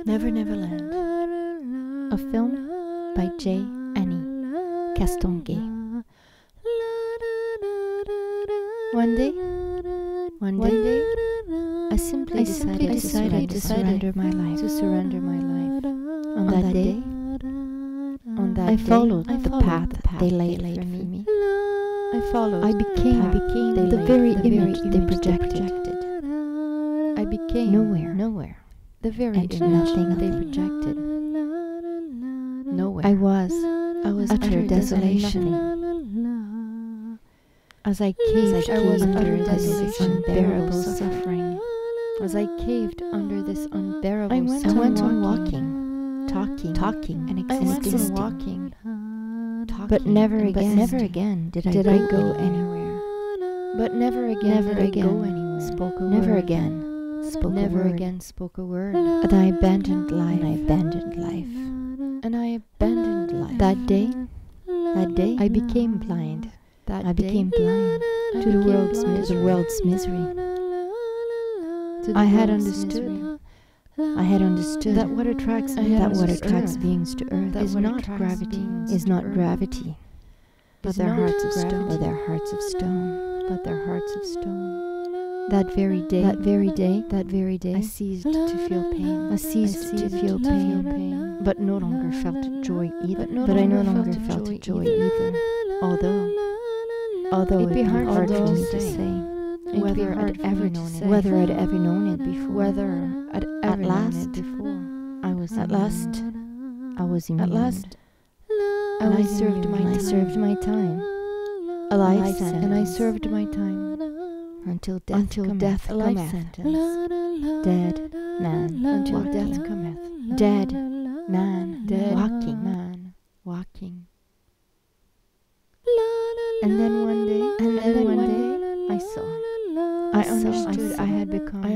Nevernever Land, a film by J. Annie Castonguay. One day, I simply decided to surrender my life. On that day, I followed the path they laid for me. I became the very image they projected. I became nowhere. The very nothing they projected. Nowhere. I was utter desolation. As I caved under this unbearable suffering. As I caved under this unbearable suffering. I went on walking, talking, and existing. But never again did I go anywhere. But never again did I go anywhere. Never again spoke a word. And I abandoned life. That day, I became blind. To the world's misery. I had understood that what attracts beings to earth is not gravity, but their hearts of stone. That very day, I ceased to feel pain. But no longer felt joy either. Although it'd be hard for me to say whether I'd ever known it before. At last, I was immune. And I served my time. A life sentence. Until death cometh. Dead man. Until death cometh. Dead man. Walking. And then one day, I saw. I understood I had become the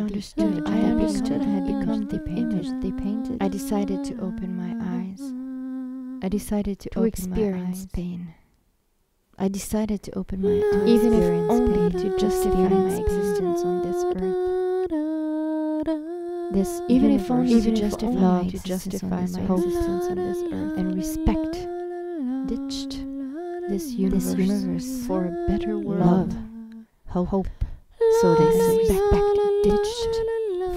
image they painted. I decided to open my eyes. To experience pain. I decided to open my eyes, even if only to justify my existence on this earth. Even if only to justify my existence on this earth, and respect ditched this universe for a better world. Hope. So they say, ditched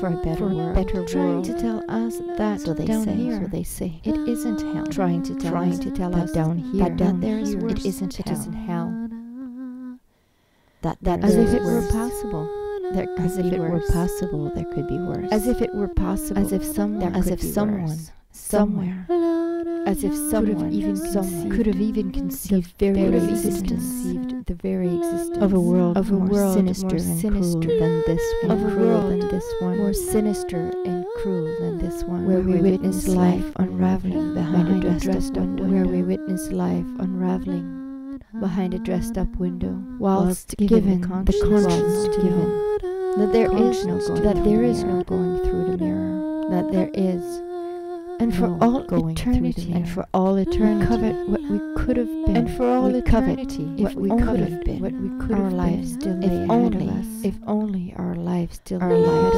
for a better world. Trying to tell us that down here, it isn't hell. Trying to tell us down here that there is worse. It isn't hell. That as if it were possible. There could be worse. As if it were possible. As if someone somewhere could have even conceived the very existence of a world more sinister and cruel than this one. More sinister and cruel than this one. Where we witness life unraveling behind a dressed up window. Whilst given the conscience that there is no going through the mirror. That there is. And for all eternity, covet what we could have been. And for all eternity, what we could have been. Our lives still lay ahead of us. If only our lives still lay ahead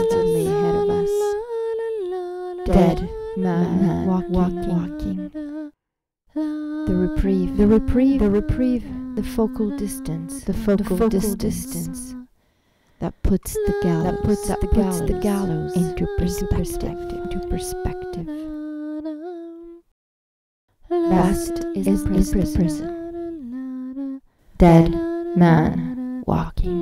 of us. Dead man walking. The reprieve. The focal distance. That puts the gallows into perspective. Vast is the prison. Dead man walking.